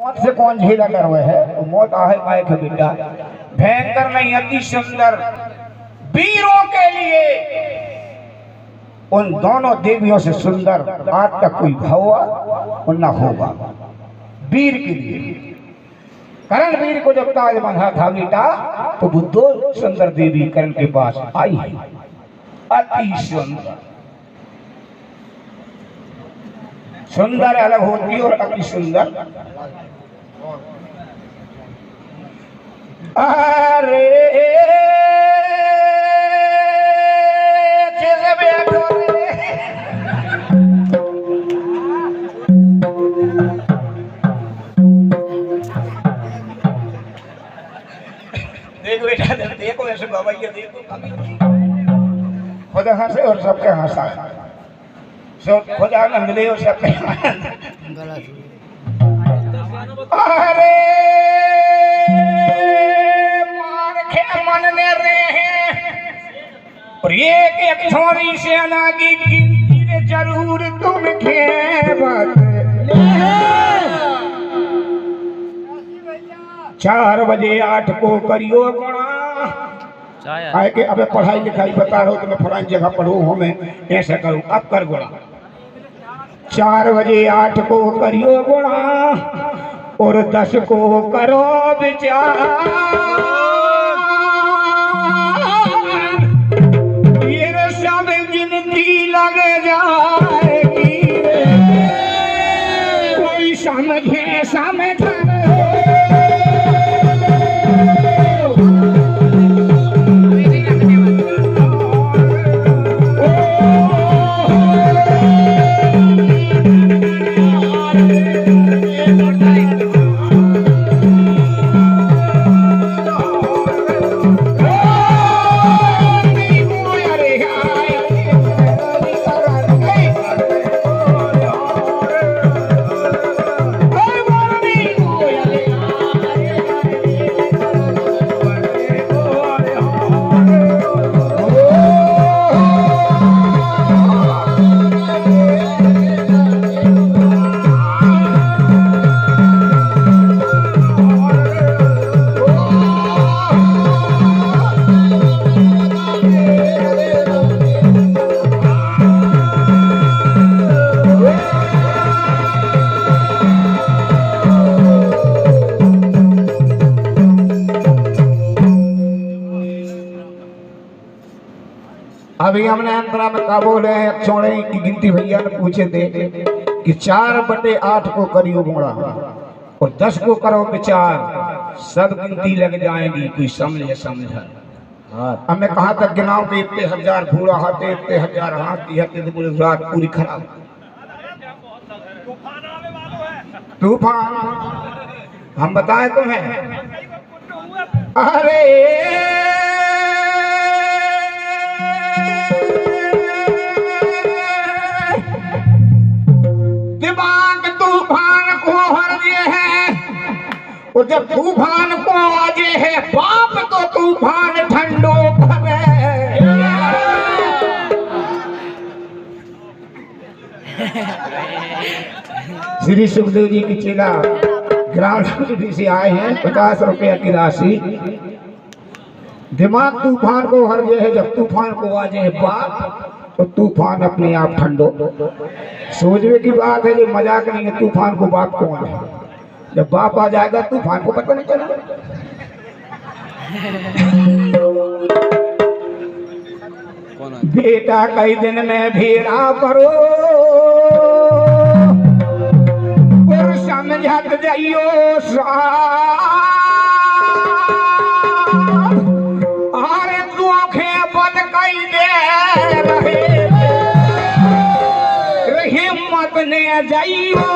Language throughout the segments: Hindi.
मौत से कौन झेला डर हुए है? तो मौत आहे पाए के बेटा भयंकर नहीं, अति सुंदर वीरों के लिए उन दोनों देवियों से सुंदर आज तक कोई भवा और न होगा। वीर के लिए करण वीर को जब ताज बंधा था बेटा तो वो दो सुंदर देवी करण के पास आई है, अति सुंदर। सुंदर अलग होती है और अति सुंदर। अरे देखो बेटा, देखो ऐसे बाबा ये देखो, खुद हंसे और सबके हंसा, सब खुद आनंद ले और सबके अरे मार के मन ने रहे और एक छोरी से अनागी गिनती जरूर तुम खेबत 4 बजे 8 को करियो गुणा। आए कि अबे पढ़ाई लिखाई बता रहा हूँ तो मैं फलानी जगह पढ़ूँ हूँ, मैं ऐसा करूँ, अब कर गुणा। 4 बजे 8 को करियो गुणा और 10 को करो विचार। ये सब गिनती लग जाएगी, कोई समझे समझ अभी हमने अंतरा में का बोले छोड़े की गिनती भैया ने पूछे थे कि 4 बटे 8 को करियो गुणा और 10 को करो विचार, सब गिनती लग जाएगी, कोई समझे समझा। हमें कहाँ तक गिनाओ कि इतने 1000 घोड़ा हाथे, इतने 1000 हाथी हाथे, तो पूरी रात पूरी खराब। तूफान हम बताए तुम्हें। अरे दिमाग तूफान को हर ये है और जब तूफान को आजे है बाप तो तूफान ठंडो भरे। श्री सुखदेव जी की चेला ग्राम से आए हैं 50 रुपया की राशि। दिमाग तूफान को हर ये है, जब तूफान को आ जाए बाप तो तूफान अपने आप ठंडो। सोचने की बात है, जो मजाक नहीं है। तूफान को बाप कौन है? जब बाप आ जाएगा तूफान को पता नहीं चलेगा। बेटा कई दिन में भेड़ा करो और समझत जाइयो अरे दुखे बद कई दे रहे हिम्मत ने जाइयो।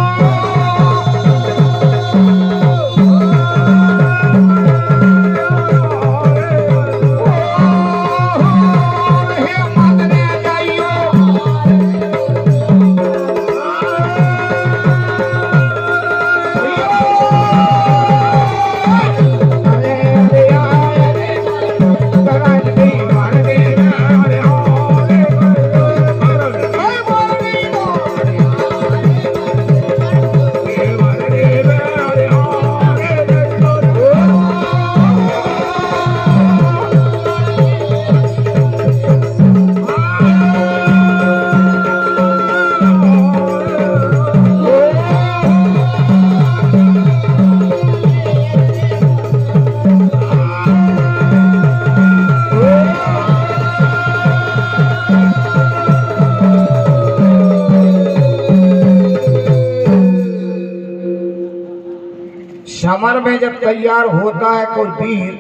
समर में जब तैयार होता है कोई वीर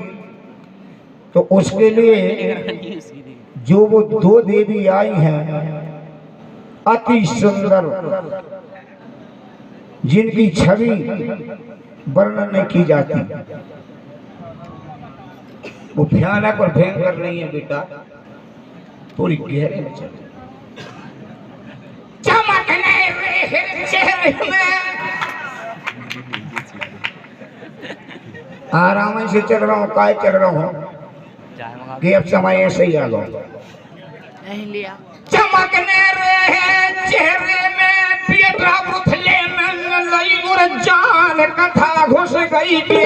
तो उसके लिए जो वो दो देवी आई हैं अति सुंदर, जिनकी छवि वर्णन नहीं की जाती, वो भयानक और भयंकर नहीं है बेटा, थोड़ी गहरे में चले। चमकने चेहरे में आराम से चल रहा हूँ, काय चल रहा हूँ कि अब समय ऐसे ही आ गया। चमकने रहे चेहरे में बेटा पुतले में लई और जान कथा घुस गई के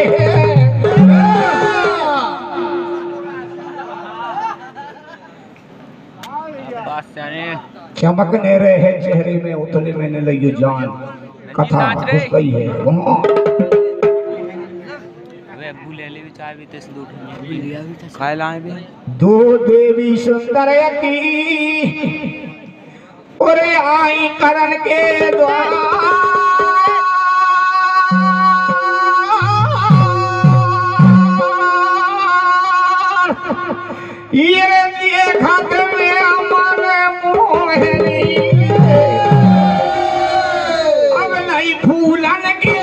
चमकने रहे चेहरे में उतले में लई जान कथा घुस गई है। दो देवी सुंदर की और आई करण के द्वार, ये खाते में हमारे मोहनी अब नहीं फूलन के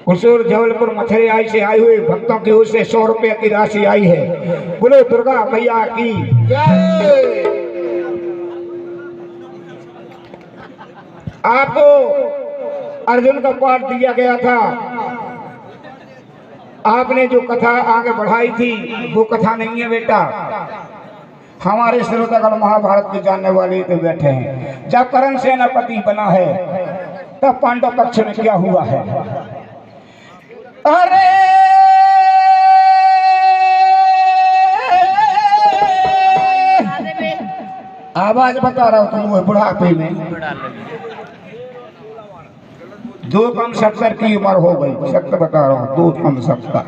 कुसूर जबलपुर मथुराई से आई हुई भक्तों की ओर से 100 रुपए की राशि आई है। बोलो दुर्गा मैया की जय। आपको अर्जुन का पाठ दिया गया था, आपने जो कथा आगे बढ़ाई थी वो कथा नहीं है बेटा। हमारे श्रोतागण महाभारत के जानने वाले तो बैठे हैं। जब कर्ण सेनापति बना है तब पांडव पक्ष में क्या हुआ है। अरे आवाज बता रहा हूं तुम बुढ़ापे में 2 कम 70 की उम्र हो गई। सत्य बता रहा हूं 2 कम 70।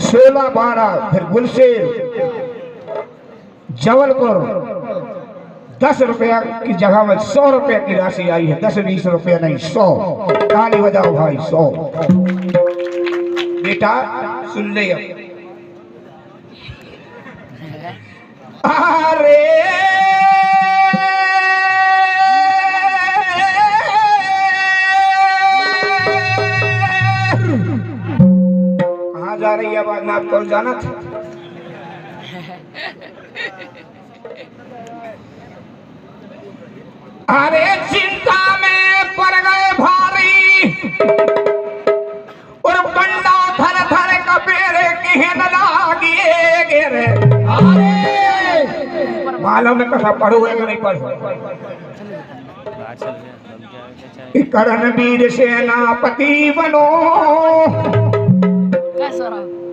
सोलह 12 फिर गुलशेर जबलपुर 10 रुपया की जगह में 100 रुपया की राशि आई है। 10-20 रुपया नहीं 100। ताली बजाओ भाई 100। बेटा सुन ले अब। अरे कहाँ जा रही है आवाज? ना आपको जाना था। अरे चिंता में पड़ गए भारी और बंडा थर थर कपेरे कहन लागिए गिरे। मालूम में कसा पढ़ो है कि नहीं पढ़ो। करणवीर सेनापति बनो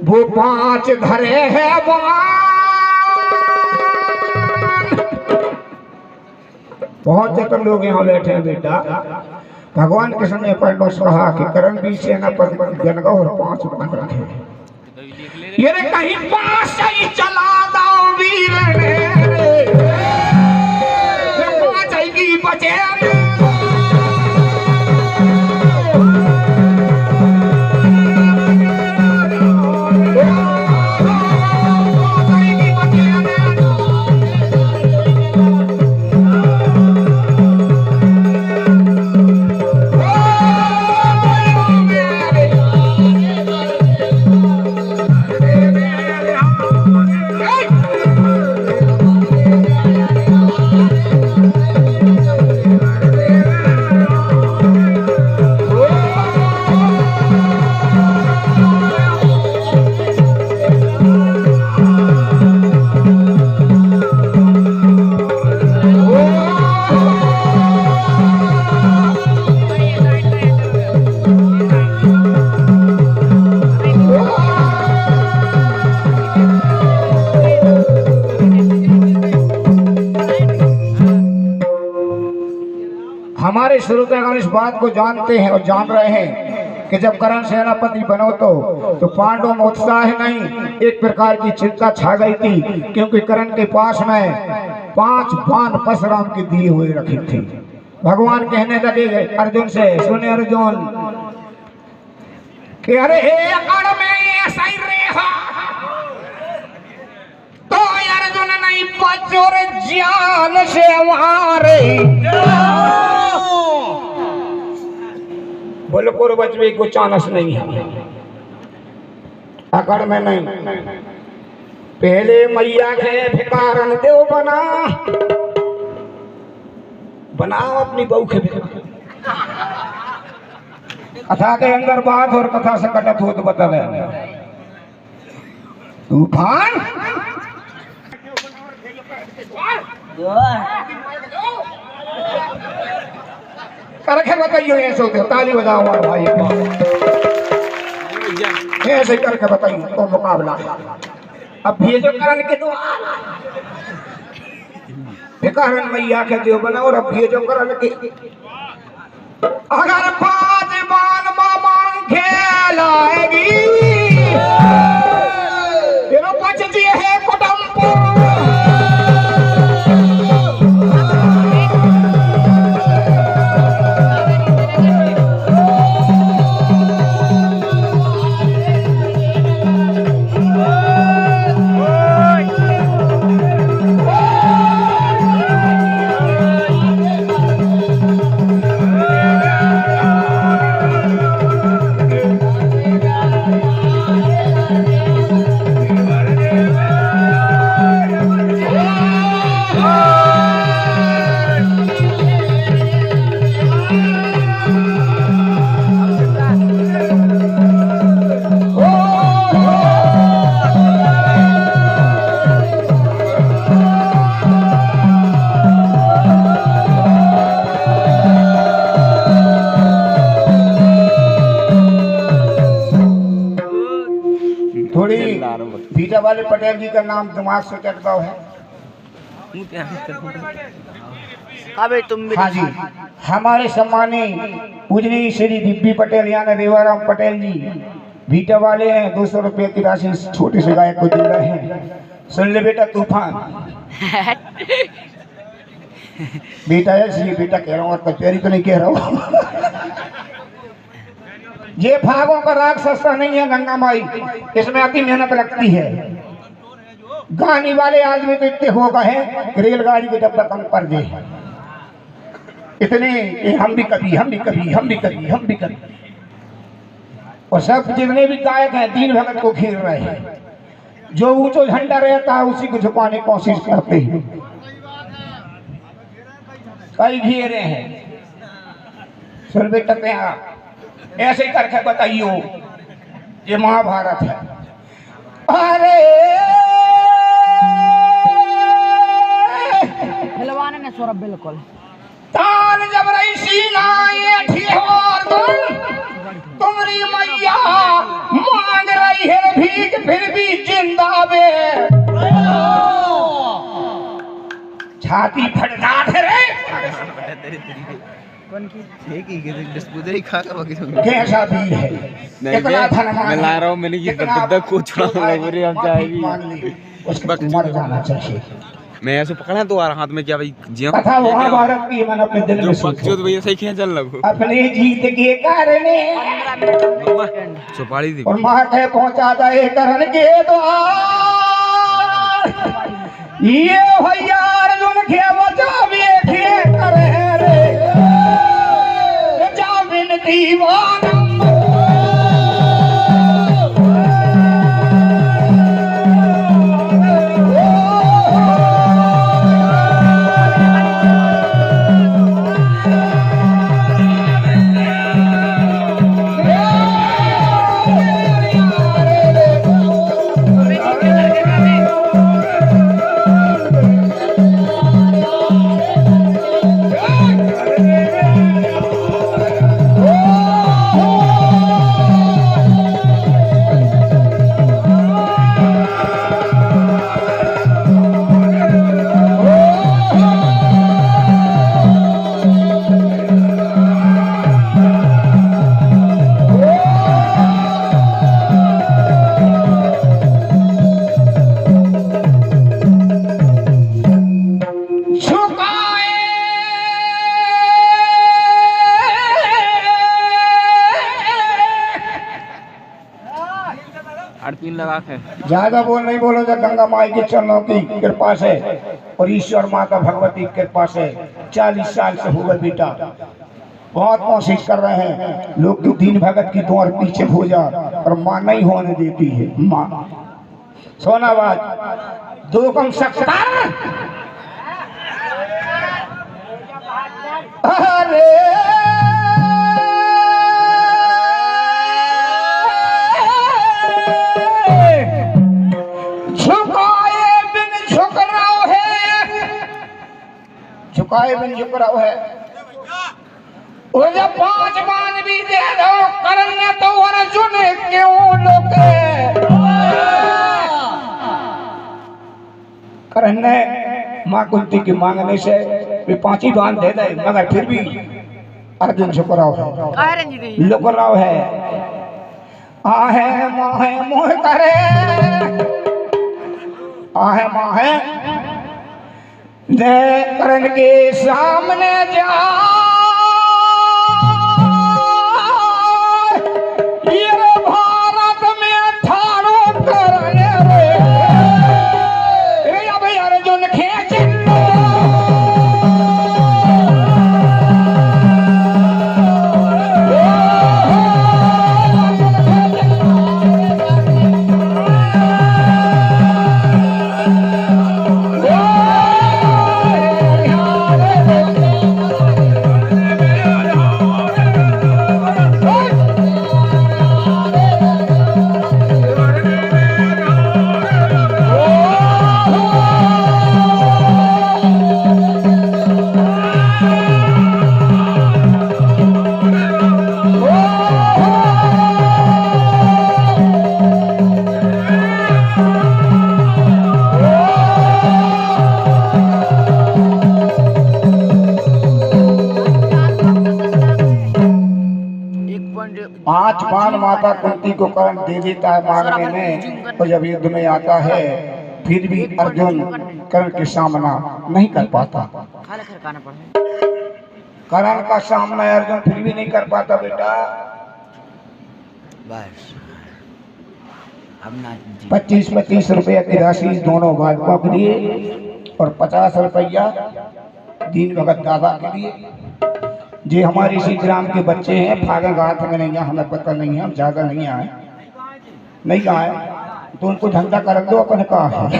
वो 5 धरे है बहुत जगह लोग यहाँ बैठे हैं बेटा। भगवान के समय पर कहा कि करणवीर सेनापति जनगा और 5 बन रखे। ये कहीं 5 ही चला दो वीर ने 5 की बचे हमारे श्रोतागण इस बात को जानते हैं और जान रहे हैं कि जब कर्ण सेनापति बनो तो पांडवों में उत्साह नहीं, एक प्रकार की चिंता छा गई थी, क्योंकि कर्ण के पास में 5 बाण परशुराम की दिए हुए रखी थी। भगवान कहने लगे अर्जुन से, सुने अर्जुन कि अरे अकड़ में ये सही रेहा तो अर्जुन नहीं बचोर जान से हमारे बोलपुर बचवे को चानस नहीं है, अकड़ में नहीं। पहले मैया के भिकारन देव बनाओ अपनी बहू के कथा के अंदर बात और कथा से कटत हो तो बता रहे तूफान करके बताइए ऐसे होते, ताली बजाओ भाई ऐसे करके बताइए तो मुकाबला। अब ये जो करण के तो भिकारन मैया के देव बना, और अब ये जो करण के अगर 5 बाण मामा खेलाएगी ये तो बचती है कुटुंब। भीटा वाले पटेल जी का नाम दिमाग से चटका है। हाँ जी, हमारे सम्मानी पूजनीय श्री दिव्य पटेल यानी रेवाराम पटेल जी भीटा वाले हैं। 200 रुपये की राशि छोटे से गायक को दे रहे हैं। सुन ले बेटा तूफान बेटा है, बेटा कह रहा हूँ और कचहरी तो नहीं कह रहा हूँ। ये भागों का राग सस्ता नहीं है गंगा माई, इसमें अति मेहनत लगती है। गाने वाले आदमी तो इतने हो गए हैं कि रेलगाड़ी के डब्बा कम कर दे इतने, हम भी कभी। और सब जितने भी गायक हैं दीन भगत को घेर रहे हैं। जो ऊंचो झंडा रहता है उसी को झुकाने की कोशिश करते हैं। कई घेरे हैं। सुन बेटा ऐसे ही करके बताइयो, ये महाभारत है। अरे ने सौरभ बिल्कुल तान जब रही सीना ये ठियोर तुम्हारी मैया मांग रही है भीख फिर भी जिंदा बे छाती फटदाट है रे कैसा भी है। मैं ला रहा हूँ, मैंने ये कुछ मर जाना चाहिए। मैं ऐसे पकड़ा तो हाथ में क्या भाई जी कथा वहाँ भारत की मैंने अपने दिल में सोची तो भैया सही खेल चल लगो अपने जीत के कारण सुपारी दी और माँ के पहुँचा दे करण के द्वार ये भैया अर्जुन के बचा भी करे रे जामिन दीवाना पिन लगा के ज्यादा बोल नहीं बोलो जब गंगा माई के चरणों की कृपा से और ईश्वर माता भगवती की कृपा से 40 साल से हुए बेटा बहुत कोशिश कर रहे हैं लोग की दीन भगत की दौड़ पीछे हो जा और माँ नहीं होने देती है। माँ सोनाबाज 2 कम 70 अरे झुकाए बिन झुक रहा है और जब 5 मान भी दे दो करने तो अर्जुन क्यों लोके करने मां कुंती की मांगने से भी 5 ही बांध दे दे मगर फिर भी अर्जुन झुक रहा है लुक रहा है आहे माहे मोह करे आहे माहे दे करण के सामने जा ये भारत में ठाड़ो करने रे अब अर्जुन खेच पांच बाण माता कुंती को कर्ण दे देता है मांगने में और जब युद्ध में आता है फिर भी अर्जुन कर्ण के सामना नहीं कर पाता। कर्ण का सामना अर्जुन फिर भी नहीं कर पाता बेटा। बस 25-25 रुपया की राशि दोनों बालकों के लिए और 50 रुपया दीन भगत दादा के लिए। जे हमारे इसी ग्राम के बच्चे हैं फागन रात में नहीं, हमें पता नहीं है, हम ज्यादा नहीं आए, नहीं आए तो उनको धंधा कर दो अपने कहा है।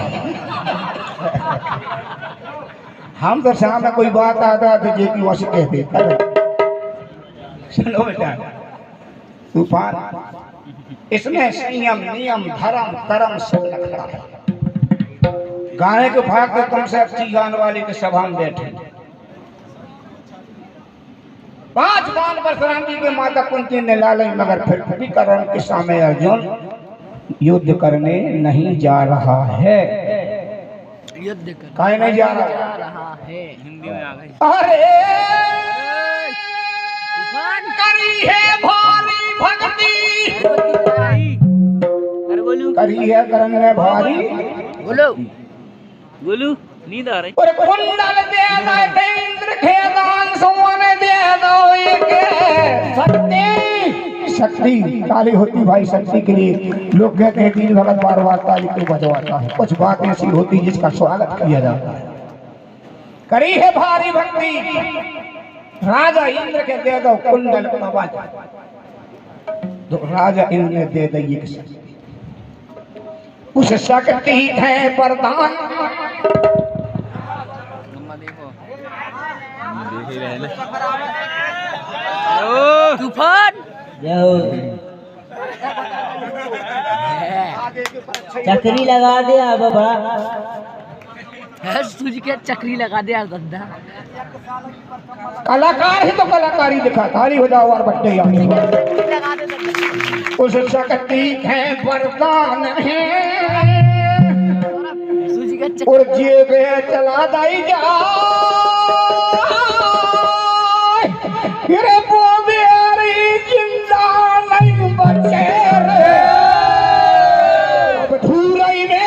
हम तो शाम में कोई बात आता तो जे की वैसे कह देता सुनो बेटा तूफान इसमें संयम नियम धर्म कर्म सब रखा है। गाने के भाग तो तुमसे अच्छी गाने वाली के सभा में बैठे 5 बाण परशुराम जी के माता कुंती ने लाले मगर फिर भी कर्ण के सामने अर्जुन युद्ध करने नहीं जा रहा है। युद्ध काहे नहीं जा रहा है हिंदी में आ गई। अरे करी है भारी भक्ति करी है कर्ण ने भारी बोलो बोलू नींद आ रही। और कुंडल दे दे इंद्र खेदान सोने दे दो एक शक्ति ताली होती भाई शक्ति के लिए। लोग कहते हैं दीन भगत बार बार ताली क्यों बजवाता है, कुछ बात ऐसी होती है जिसका स्वागत किया जाता है। करी है भारी भक्ति राजा इंद्र के दे दो कुंडल आवाज तो राजा इंद्र ने दे दी उस शक्ति है वरदान। देख ही रहे ना। तूफान चक्री लगा दे बाबा सूझ के चक्री लगा दे यार दद्दा। कलाकार ही तो कलाकारी दिखा ताली हो जाओ और बट्टे लगा दे उस शक्ति है वरदान है सूझ के और जेबे चला दाई जा रे वो मेरी जिंदा नहीं बचे रे अब धूरई में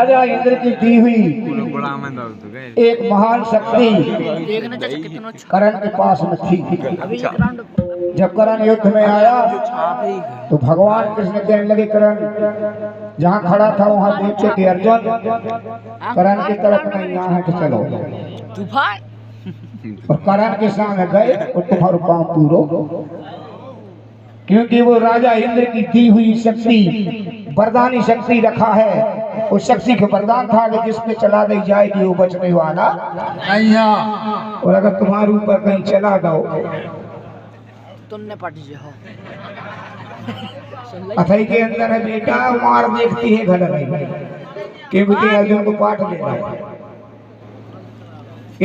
राजा इंद्र की दी हुई बड़ा आनंद आता तो गए एक महान शक्ति देखना चाचा कितना करण के पास में थी। अभी एक राउंड जब करण युद्ध में आया तो भगवान कृष्ण कहने लगे करण, जहाँ खड़ा था वहाँ देखे कि अर्जुन करण की तरफ नहीं, यहाँ है कि चलो। तूफान और करण के सामने गए और तुम्हारा पांव पूरो, क्योंकि वो राजा इंद्र की दी हुई शक्ति वरदानी शक्ति रखा है। उस शक्ति का वरदान था कि जिसपे चला दी जाएगी वो बचने वाला नहीं है, और अगर तुम्हारे ऊपर कहीं चला दो तुमने पट जाओ। अथई के अंदर है बेटा, मार देखती है घर नहीं, क्योंकि अर्जुन को पाठ दे रहा है।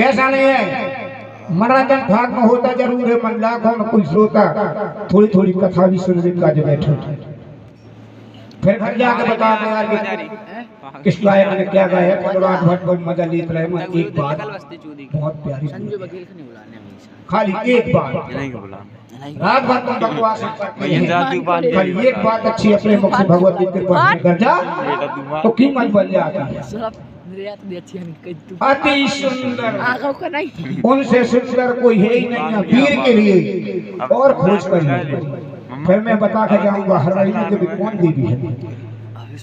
ऐसा नहीं है, मनोरंजन भाग में होता जरूर है, मन लाखों में कोई श्रोता थोड़ी थोड़ी कथा भी सुन का जो बैठे फिर घर जाके बता दे यार कि किस गायक ने क्या गाया। रात भर बहुत मजा लेते रहे। मैं एक बात बहुत प्यारी संजू वकील को नहीं बुलाने हमेशा, खाली एक बात, नहीं बुला रात भर तुम बकवास करते हैं, खाली एक बात अच्छी अपने मुख से भगवत की कृपा से कर जा तो कीमत बन जाती है। सब रियात भी अच्छी है कहीं तू अति सुंदर, आंखों का नहीं, उनसे सुंदर कोई है ही नहीं है वीर के लिए, और खोज कर फिर मैं बता के जाऊंगा हर महीने के भी कौन देवी है।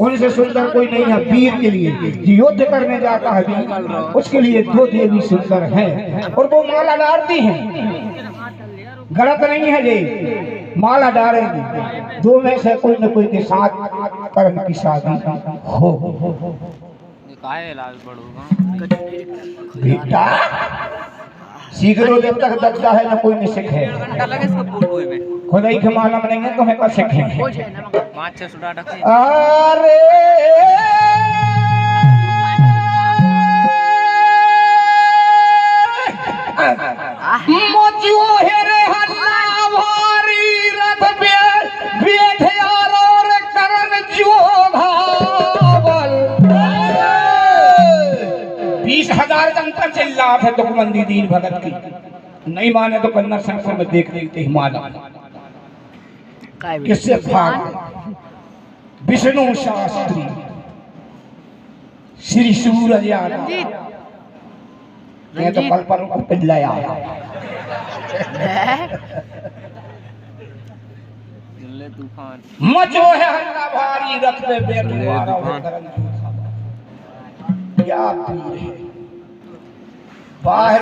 उनसे सुंदर कोई नहीं है वीर के लिए, जो युद्ध करने जाता है वीर, उसके लिए दो देवी सुंदर हैं और वो माला डालती हैं। गलत नहीं है जी, माला डालेंगी, दो में से कोई न कोई के साथ करण की शादी हो। बेटा सीख लो, जब तक दबता है ना कोई नहीं सीखे। खुदाई के मालूम नहीं है तुम्हें कब सीखे। अरे मोचियो हेरे हल्ला भारी रथ बेठे और करण जो धावल। 20,000 जनता चिल्ला है दुखमंदी दीन भगत की, नहीं माने तो कन्नड़ संस्कृत में देख लेते हिमालय किससे भाग। विष्णु शास्त्री, श्री सूरज यादव, ये तो कल पर को पिल्लाया तूफान मचो है हल्ला भारी रथ पे बैठे वाला क्या पीर है बाहर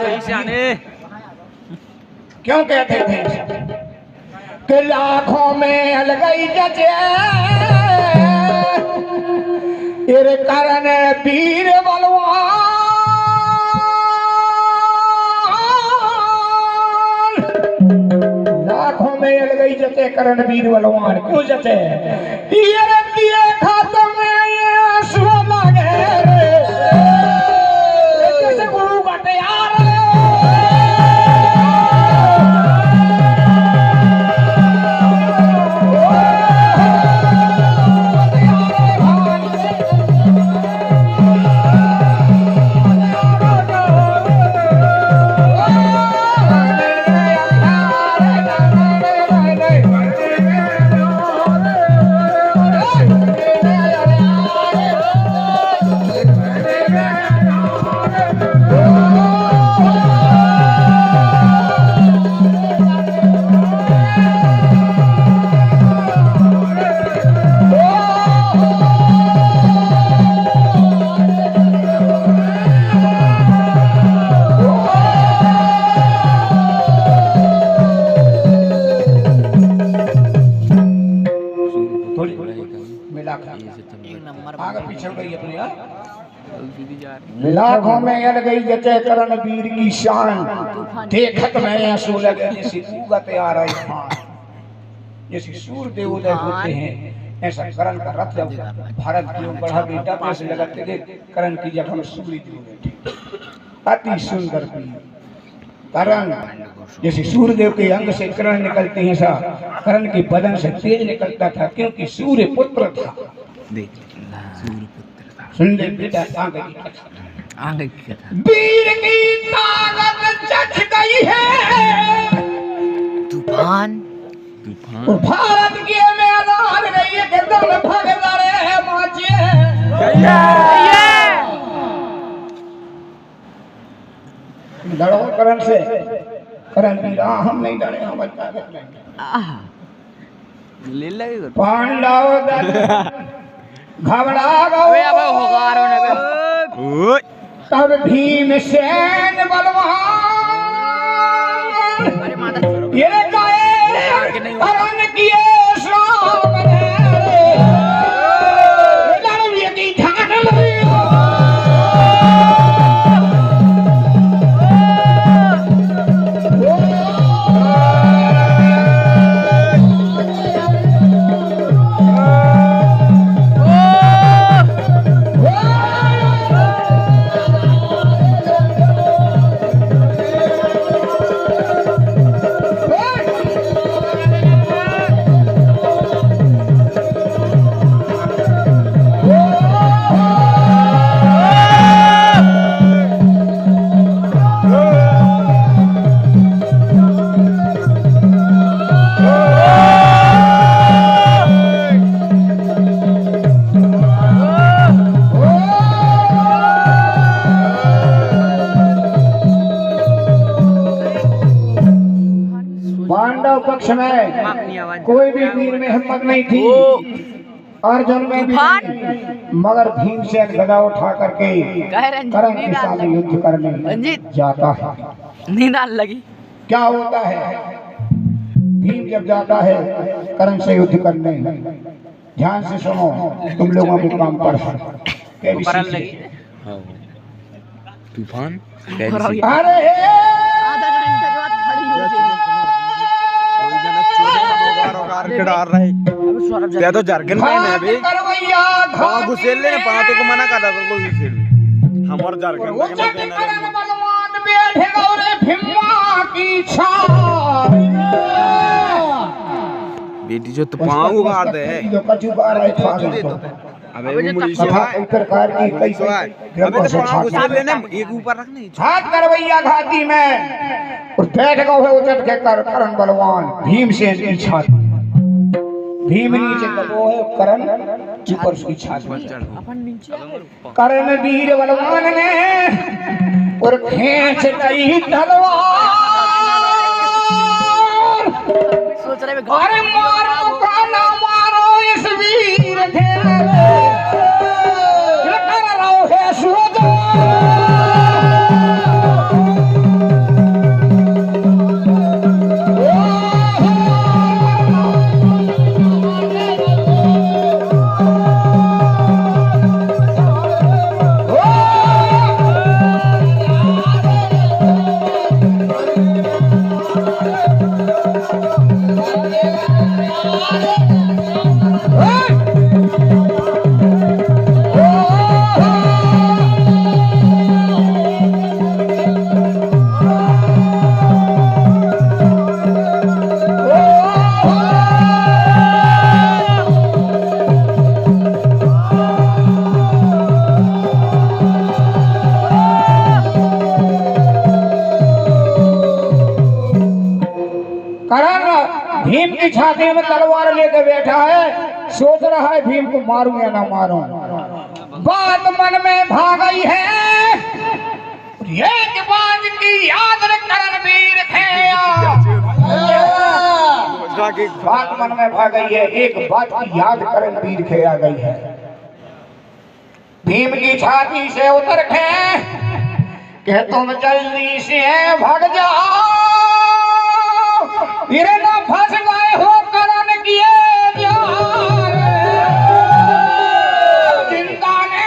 क्यों कहते थे कि लाखों में अलगई जचे तेरे कारण वीर बलवान। लाखों में अलगई जचे करण वीर बलवान, क्यों जचे ये दिए खातम में ये आंसू लगे रे जैसे गुरु बटे यार। लाखों में अल गई जचे करण वीर की शान, देखत में आंसू लगे जैसे उगत आ रही खान। जैसे सूर्य देवोदय होते हैं ऐसा करण का रथ जब भारत की ओर बढ़ा बेटा पैसे लगाते थे करण की जगह में सूर्य देव। अति सुंदर करण, जैसे सूर्यदेव के अंग से करण निकलते हैं ऐसा करण के बदन से तेज निकलता था, क्योंकि सूर्य पुत्र था। सुन ले बेटा, आगे की कथा। वीर की ताकत चढ़ गई है तूफान और भारत के मैदान में ये गर्दन भग लड़े हैं माचे। करण से करण भी रहा हम नहीं डरे हम बच्चा कर लेंगे आह ले लगे पांडव दल घबरा अबे अब गए होगा रोने पे ओए तब भीमसेन बलवान अरे माता ये गाए करण किए सामने लड़िए की ठान लियो पांडव पक्ष में कोई भी वीर में हिम्मत नहीं थी अर्जुन में भी नहीं, मगर भीमसेन गदा उठा करके कह रंजित करण के नींद आने साथ लगी युद्ध करने रंजित जाता है। नींद आने लगी क्या होता है भीम जब जाता है करण से युद्ध करने, ध्यान से सुनो तुम लोगों के काम पर कैसी परन चीज़ लगी है। हाँ तूफान और अब ये अरे आधा घंटे के बाद खड़ी हो गई कोई जना चोदे रोगार के डाल रहे अब सौरभ ते तो जरगन में है अभी करवैया हां घुसेल ले पाते को मना कर दो कोई घुसेल हमर जरगन में उच्च करण बलवान बैठे गौरे भीमा की छाव बेटी जो तो पांव उगाड़ दे जो कछु बार है था अबे वो मुड़ी से सभा एक प्रकार की कई अबे तो पांव घुसेल लेने एक ऊपर रखने हाथ करवैया घाटी में और बैठ गए है उचट के करण बलवान भीमसेन की छाती, भीम नीचे वो है करण ऊपर उसकी छाती, अपन नीचे आ गए करण वीर बलवान ने और खींच गई तलवार सोच रहे अरे मारो का ना मारो इस वीर के कर रहो है सूद भीम की छाती में तलवार लेकर बैठा है, सोच रहा है भीम को मारूं या ना मारूं। बात मन में भाग गई है, एक बात की याद करण वीर थे। बात मन में भाग गई है, एक बात की याद करण वीर खे आ गई है। भीम की छाती से उतर के कह तुम जल्दी से भाग जाओ, मेरे ना फंस गए हो करण किए जिंदा ने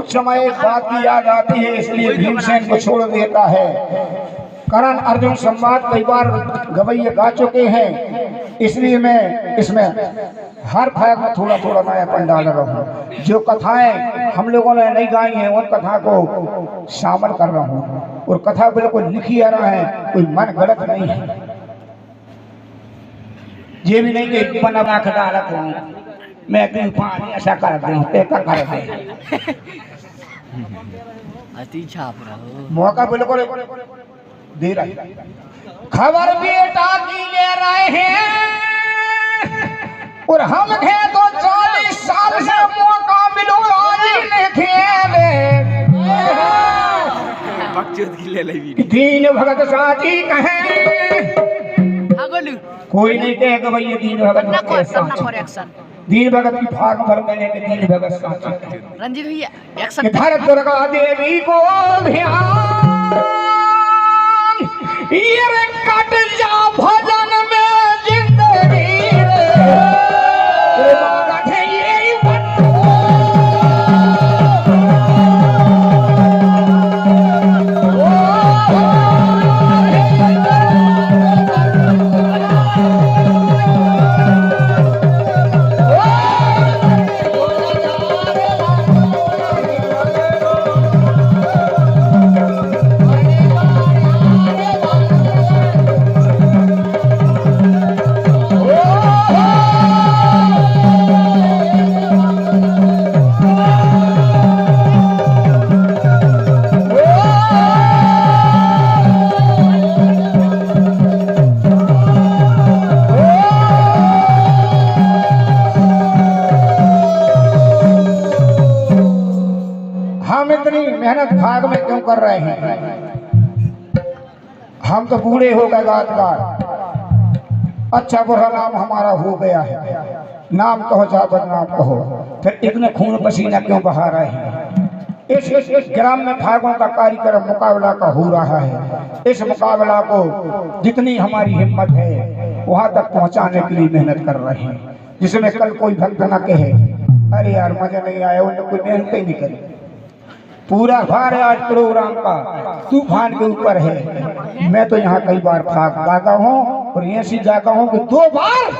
उस समय एक बात की याद आती है, इसलिए भीमसेन को छोड़ देता है। करण अर्जुन संवाद कई बार गवैये गा चुके हैं, इसलिए मैं इसमें हर भाग में थोड़ा थोड़ा नयापन डाल रहा हूँ। जो कथाएं हम लोगों ने नहीं गाई हैं उन कथा को शामिल कर रहा हूँ, और कथा बिल्कुल लिखी आ रहा है, कोई मन गलत नहीं है। ये भी नहीं कि बना के डालत हूँ मैं कहीं पानी ऐसा कर दूँ कर दे अति छाप रहा हो मौका बिल्कुल दे रहा है। खबर बेटा की ले रहे हैं और हम थे तो 40 साल से मौका मिलो आज खेले बकचोद की ले ले दीन भगत साची कहे कोई नहीं कहेगा भाई ये दीन भगत दीन भगत की भाग भर में लेके दीन भगत साची रंजीत भैया एक्शन धर दुर्गा देवी को ध्यान ये कट जा भजन में जिंदगी मेहनत भाग में क्यों कर रहे हैं? हम तो बूढ़े हो गए गात गात, अच्छा बुरा नाम हमारा हो गया है, नाम कहो चाहे बदनाम कहो, फिर इतने खून पसीना क्यों बहा रहे हैं? इस ग्राम में भागों का कार्यक्रम मुकाबला का हो रहा है। इस मुकाबला को जितनी हमारी हिम्मत है वहां तक पहुंचाने के लिए मेहनत कर रहे हैं, जिसमें कल कोई भक्त न कहे अरे यार मजा नहीं आया, उन्होंने कोई मेहनत ही नहीं करी। पूरा भार है आज प्रोग्राम का, तूफान के ऊपर है। मैं तो यहाँ कई बार भाग गाता हूँ और ऐसी जाता हूँ कि 2 बार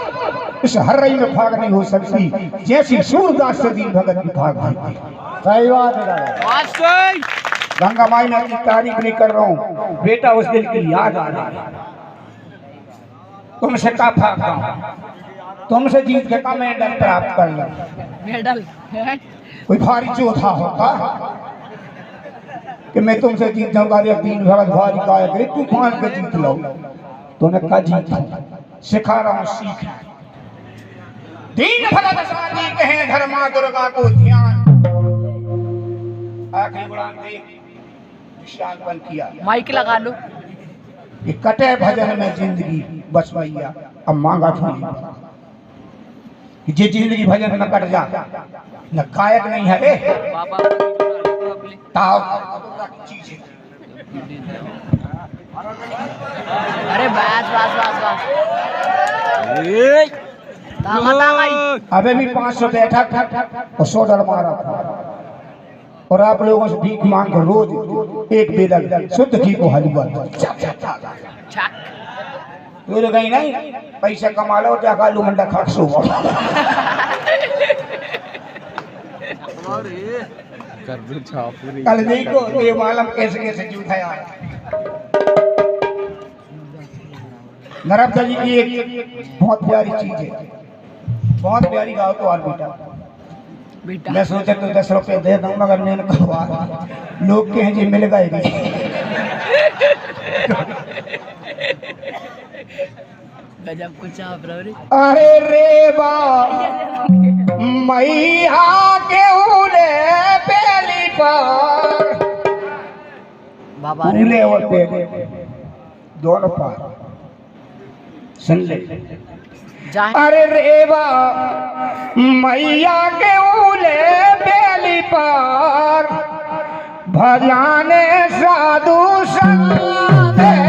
इस हर रही में भाग नहीं हो सकती जैसी सूरदास से दीन भगत की भाग हुई। सही बात है, गंगा माई में अपनी तारीफ नहीं कर रहा हूँ, बेटा उस दिन की याद आ रही है। तुमसे का भागता हूँ, तुमसे जीत के का मेडल प्राप्त कर लो। मेडल कोई भारी चौथा होगा कि मैं तुमसे जीत जाऊंगा, दीन भगत भारी गायक तूफान के जीत लो, तुम्हें का जीत सिखा रहा हूँ, सीख। दीन भगत साथी कहे धर्मा दुर्गा को ध्यान, आखिरी उड़ान देख विशाल बन किया, माइक लगा लो। ये कटे भजन में जिंदगी बस भैया, अब मांगा थोड़ी ये जिंदगी भजन में कट जा, न गायक नहीं है रे ताव चीज है। अरे बस बस बस बस अबे भी 500 बैठा था और 100 डर मारा था, और आप लोगों से भीख मांग कर रोज एक बेलक शुद्ध घी को हलवा तो गई नहीं, पैसा कमा लो जाकर आलू मंडा खा सो। कल देखो ये मालूम कैसे कैसे जूठाया। नरब्दा जी की एक बहुत प्यारी चीज है, बहुत प्यारी गाओ तो और बेटा मैं सोचा तो 10 रुपए दे दूं, मगर मैंने कहा लोग कहें जी मिल गए गजब कुछ आप रे। अरे रे बा मैया के उले पेली पर बाबा उले और पेली दोनों पार सुन ले। अरे रे बा मैया के उले पेली पर भजाने साधु संग करे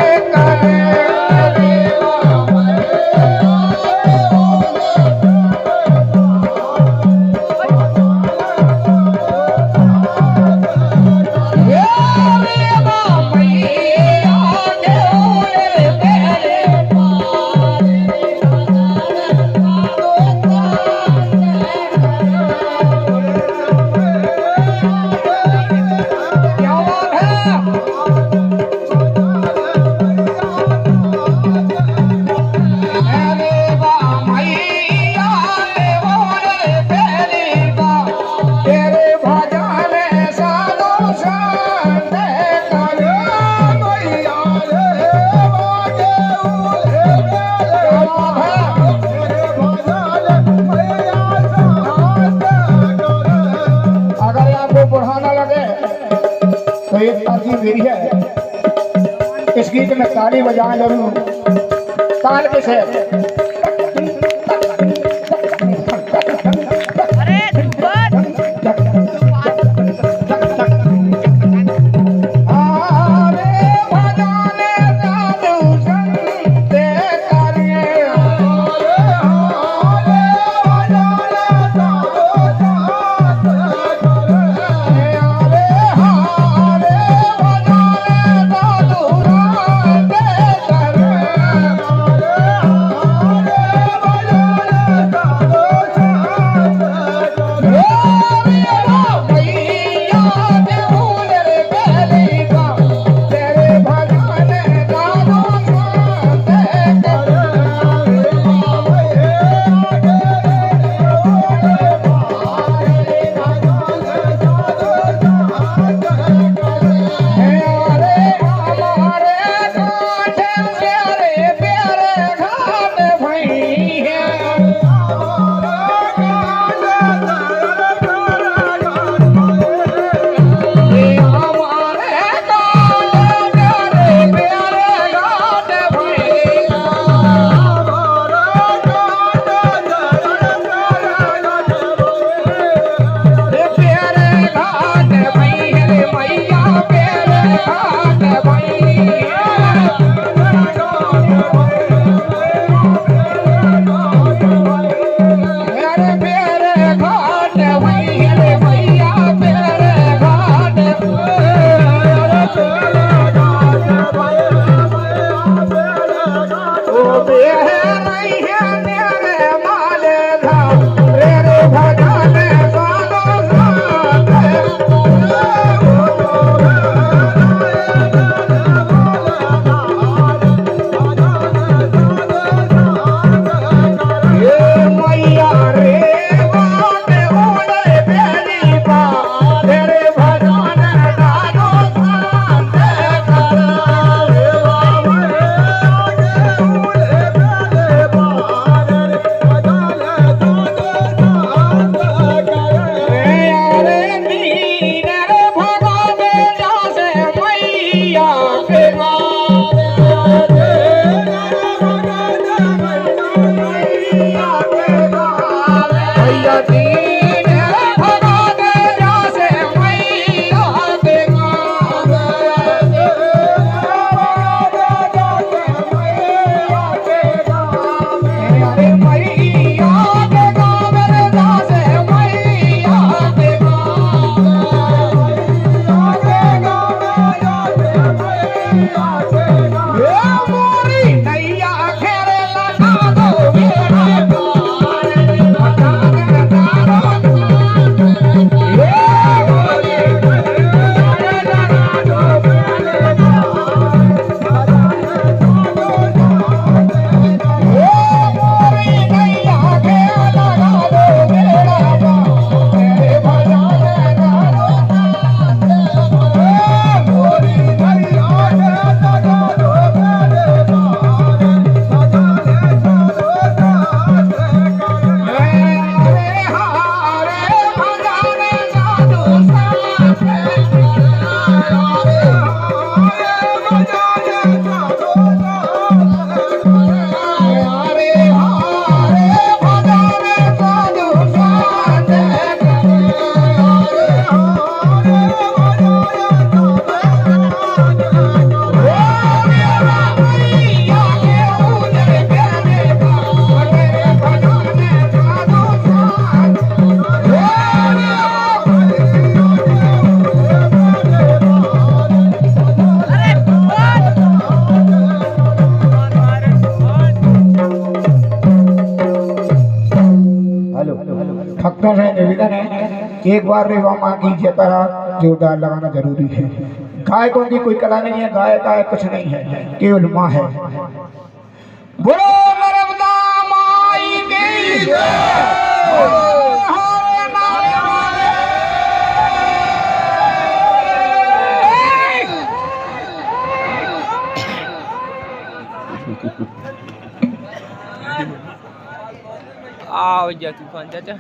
इस गीत में ताली बजाएं जरूर, ताल के से अरे तूफान भक्तों से निवेदन है एक बार रे माँ की जयकारा जोरदार लगाना जरूरी है। गायकों की कोई कला नहीं है, गायक गायक कुछ नहीं है, केवल माँ है। बोलो नर्मदा माई की जय। आओ जा तूफान चाचा।